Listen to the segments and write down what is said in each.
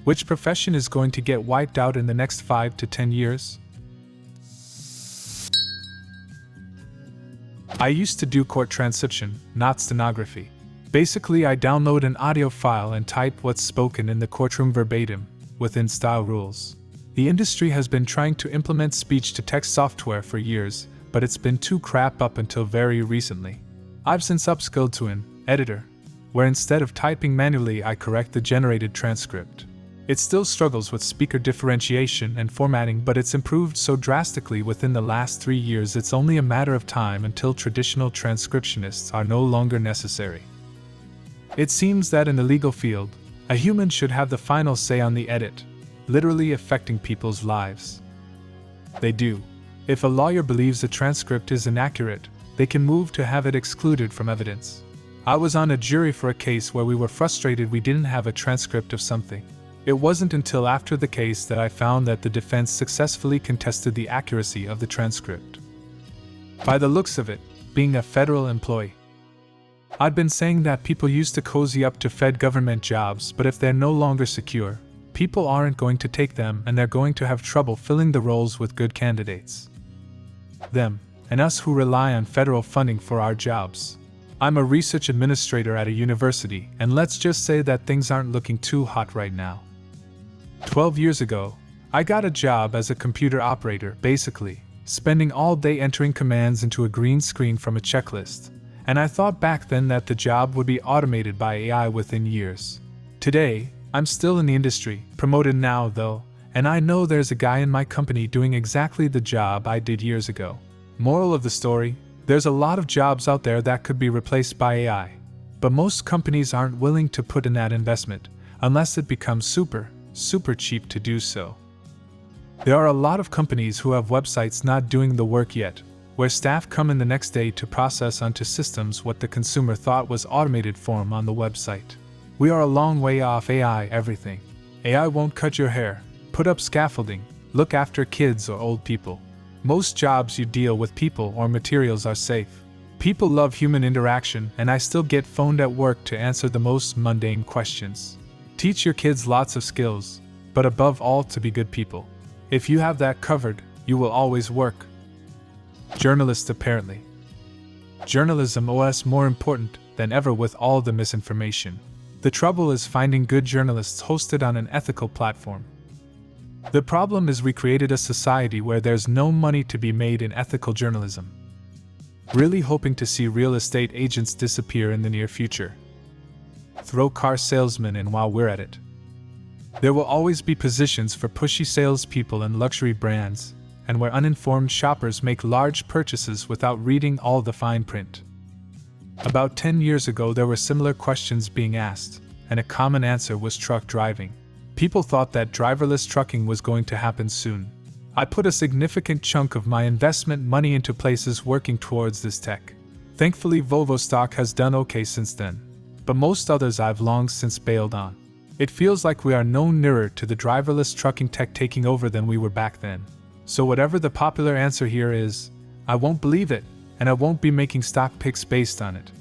Which profession is going to get wiped out in the next 5 to 10 years? I used to do court transcription, not stenography. Basically, I download an audio file and type what's spoken in the courtroom verbatim, within style rules. The industry has been trying to implement speech-to-text software for years, but it's been too crap up until very recently. I've since upskilled to an editor, where instead of typing manually I correct the generated transcript. It still struggles with speaker differentiation and formatting, but it's improved so drastically within the last 3 years it's only a matter of time until traditional transcriptionists are no longer necessary. It seems that in the legal field, a human should have the final say on the edit, literally affecting people's lives. They do. If a lawyer believes a transcript is inaccurate, they can move to have it excluded from evidence. I was on a jury for a case where we were frustrated we didn't have a transcript of something. It wasn't until after the case that I found that the defense successfully contested the accuracy of the transcript. By the looks of it, being a federal employee, I'd been saying that people used to cozy up to Fed government jobs, but if they're no longer secure, people aren't going to take them and they're going to have trouble filling the roles with good candidates. Them, and us who rely on federal funding for our jobs. I'm a research administrator at a university, and let's just say that things aren't looking too hot right now. 12 years ago, I got a job as a computer operator, basically, spending all day entering commands into a green screen from a checklist, and I thought back then that the job would be automated by AI within years. Today, I'm still in the industry, promoted now though, and I know there's a guy in my company doing exactly the job I did years ago. Moral of the story, there's a lot of jobs out there that could be replaced by AI, but most companies aren't willing to put in that investment, unless it becomes super cheap to do so. There are a lot of companies who have websites not doing the work yet, where staff come in the next day to process onto systems what the consumer thought was automated form on the website. We are a long way off AI everything. AI won't cut your hair, put up scaffolding, look after kids or old people. Most jobs you deal with people or materials are safe. People love human interaction, and I still get phoned at work to answer the most mundane questions. Teach your kids lots of skills, but above all to be good people. If you have that covered, you will always work. Journalists apparently. Journalism is more important than ever with all the misinformation. The trouble is finding good journalists hosted on an ethical platform. The problem is we created a society where there's no money to be made in ethical journalism. Really hoping to see real estate agents disappear in the near future. Throw car salesmen in while we're at it. There will always be positions for pushy salespeople and luxury brands, and where uninformed shoppers make large purchases without reading all the fine print. About 10 years ago there were similar questions being asked, and a common answer was truck driving. People thought that driverless trucking was going to happen soon. I put a significant chunk of my investment money into places working towards this tech. Thankfully Volvo stock has done okay since then, but most others I've long since bailed on. It feels like we are no nearer to the driverless trucking tech taking over than we were back then. So whatever the popular answer here is, I won't believe it, and I won't be making stock picks based on it.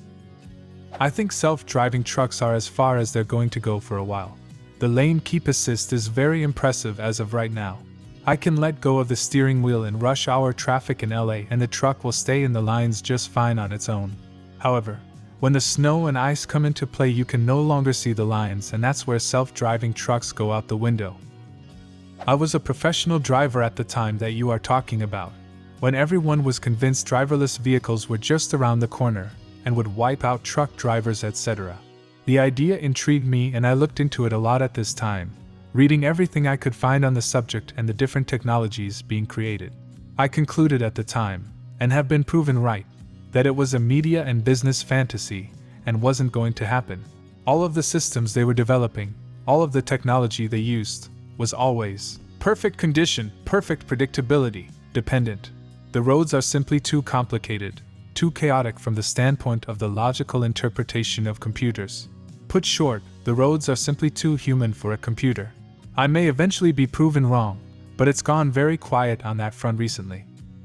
I think self-driving trucks are as far as they're going to go for a while. The lane keep assist is very impressive as of right now. I can let go of the steering wheel in rush hour traffic in LA and the truck will stay in the lines just fine on its own. However, when the snow and ice come into play you can no longer see the lines, and that's where self-driving trucks go out the window. I was a professional driver at the time that you are talking about, when everyone was convinced driverless vehicles were just around the corner and would wipe out truck drivers, etc. The idea intrigued me and I looked into it a lot at this time, reading everything I could find on the subject and the different technologies being created. I concluded at the time, and have been proven right, that it was a media and business fantasy and wasn't going to happen. All of the systems they were developing, all of the technology they used, was always perfect condition, perfect predictability, dependent. The roads are simply too complicated, too chaotic from the standpoint of the logical interpretation of computers. Put short, the roads are simply too human for a computer. I may eventually be proven wrong, but it's gone very quiet on that front recently.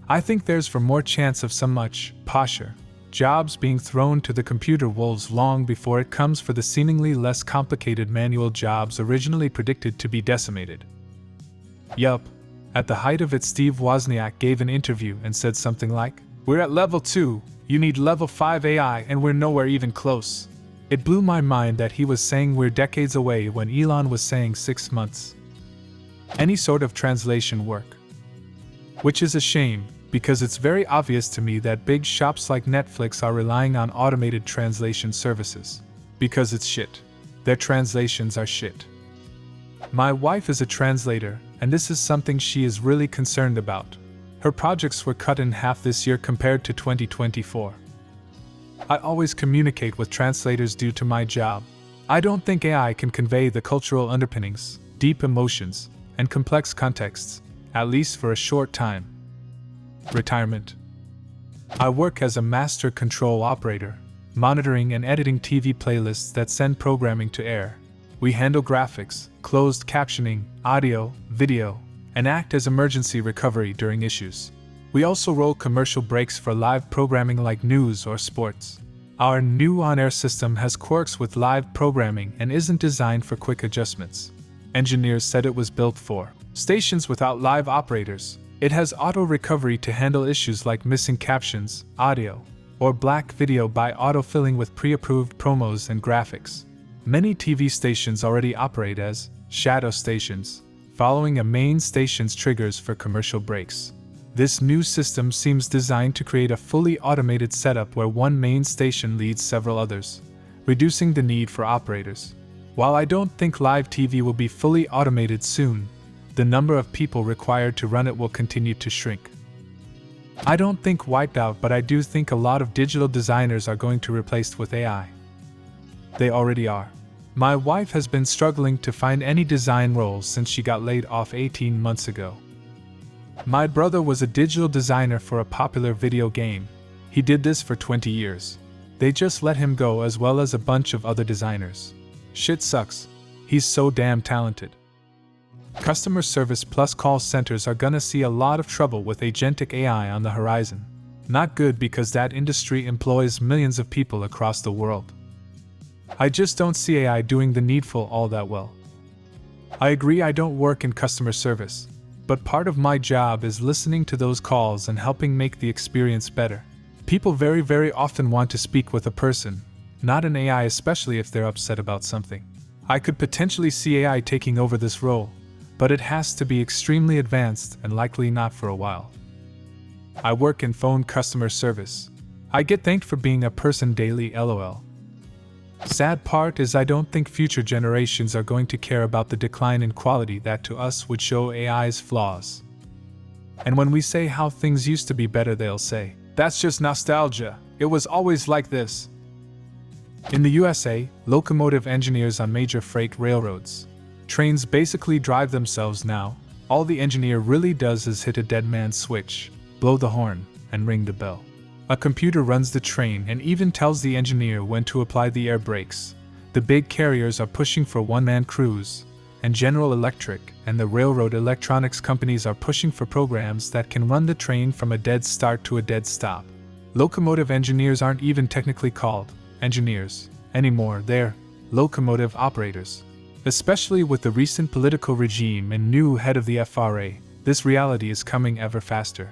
I think there's for more chance of some much posher, jobs being thrown to the computer wolves long before it comes for the seemingly less complicated manual jobs originally predicted to be decimated. Yup. At the height of it, Steve Wozniak gave an interview and said something like, "We're at level 2, you need level 5 AI, and we're nowhere even close." It blew my mind that he was saying we're decades away when Elon was saying 6 months. Any sort of translation work. Which is a shame, because it's very obvious to me that big shops like Netflix are relying on automated translation services. Because it's shit. Their translations are shit. My wife is a translator, and this is something she is really concerned about. Her projects were cut in half this year compared to 2024. I always communicate with translators due to my job. I don't think AI can convey the cultural underpinnings, deep emotions, and complex contexts, at least for a short time. Retirement. I work as a master control operator, monitoring and editing TV playlists that send programming to air. We handle graphics, closed captioning, audio, video, and act as emergency recovery during issues. We also roll commercial breaks for live programming like news or sports. Our new on-air system has quirks with live programming and isn't designed for quick adjustments. Engineers said it was built for stations without live operators. It has auto-recovery to handle issues like missing captions, audio, or black video by auto-filling with pre-approved promos and graphics. Many TV stations already operate as shadow stations, following a main station's triggers for commercial breaks. This new system seems designed to create a fully automated setup where one main station leads several others, reducing the need for operators. While I don't think live TV will be fully automated soon, the number of people required to run it will continue to shrink. I don't think wiped out, but I do think a lot of digital designers are going to be replaced with AI. They already are. My wife has been struggling to find any design roles since she got laid off 18 months ago. My brother was a digital designer for a popular video game. He did this for 20 years. They just let him go, as well as a bunch of other designers. Shit sucks. He's so damn talented. Customer service plus call centers are gonna see a lot of trouble with agentic AI on the horizon. Not good, because that industry employs millions of people across the world. I just don't see AI doing the needful all that well. I agree I don't work in customer service, but part of my job is listening to those calls and helping make the experience better. People very often want to speak with a person, not an AI, especially if they're upset about something. I could potentially see AI taking over this role, but it has to be extremely advanced and likely not for a while. I work in phone customer service. I get thanked for being a person daily, lol. Sad part is I don't think future generations are going to care about the decline in quality that to us would show AI's flaws. And when we say how things used to be better, they'll say, "That's just nostalgia, it was always like this." In the USA, locomotive engineers on major freight railroads. Trains basically drive themselves now. All the engineer really does is hit a dead man's switch, blow the horn, and ring the bell. A computer runs the train and even tells the engineer when to apply the air brakes. The big carriers are pushing for one-man crews, and General Electric and the railroad electronics companies are pushing for programs that can run the train from a dead start to a dead stop. Locomotive engineers aren't even technically called engineers anymore, they're locomotive operators. Especially with the recent political regime and new head of the FRA, this reality is coming ever faster.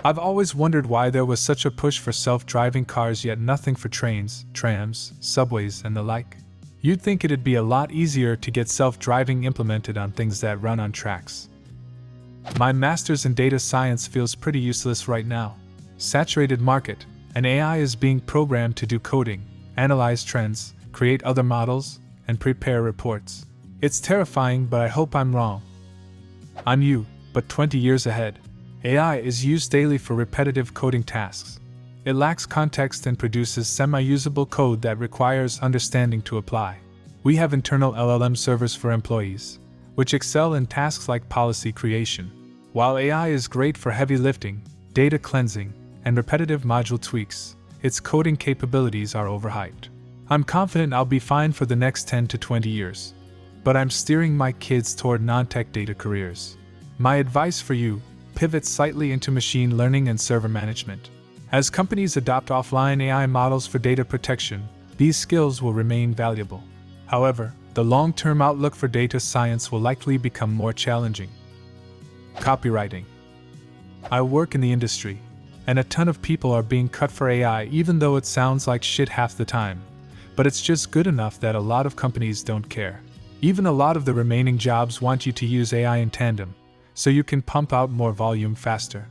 I've always wondered why there was such a push for self-driving cars yet nothing for trains, trams, subways, and the like. You'd think it'd be a lot easier to get self-driving implemented on things that run on tracks. My master's in data science feels pretty useless right now. Saturated market, and AI is being programmed to do coding, analyze trends, create other models, and prepare reports. It's terrifying, but I hope I'm wrong. I'm you, but 20 years ahead. AI is used daily for repetitive coding tasks. It lacks context and produces semi-usable code that requires understanding to apply. We have internal LLM servers for employees, which excel in tasks like policy creation. While AI is great for heavy lifting, data cleansing, and repetitive module tweaks, its coding capabilities are overhyped. I'm confident I'll be fine for the next 10 to 20 years, but I'm steering my kids toward non-tech data careers. My advice for you: pivot slightly into machine learning and server management. As companies adopt offline AI models for data protection, these skills will remain valuable. However, the long-term outlook for data science will likely become more challenging. Copywriting. I work in the industry, and a ton of people are being cut for AI even though it sounds like shit half the time. But it's just good enough that a lot of companies don't care. Even a lot of the remaining jobs want you to use AI in tandem, so you can pump out more volume faster.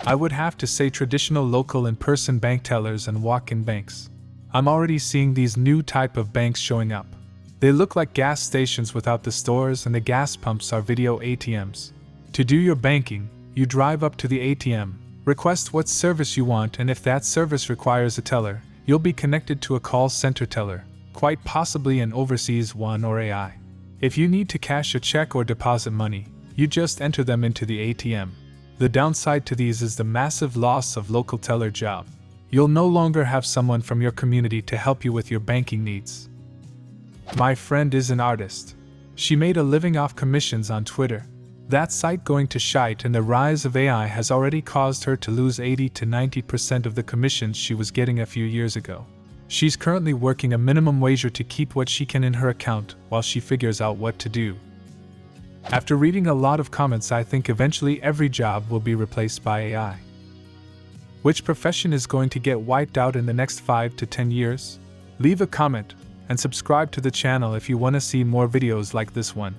I would have to say traditional local in-person bank tellers and walk-in banks. I'm already seeing these new type of banks showing up. They look like gas stations without the stores, and the gas pumps are video ATMs. To do your banking, you drive up to the ATM, request what service you want, and if that service requires a teller, you'll be connected to a call center teller, quite possibly an overseas one or AI. If you need to cash a check or deposit money, you just enter them into the ATM. The downside to these is the massive loss of local teller job. You'll no longer have someone from your community to help you with your banking needs. My friend is an artist. She made a living off commissions on Twitter. That site going to shite, and the rise of AI has already caused her to lose 80 to 90% of the commissions she was getting a few years ago. She's currently working a minimum wage to keep what she can in her account while she figures out what to do. After reading a lot of comments, I think eventually every job will be replaced by AI. Which profession is going to get wiped out in the next 5 to 10 years? Leave a comment and subscribe to the channel if you want to see more videos like this one.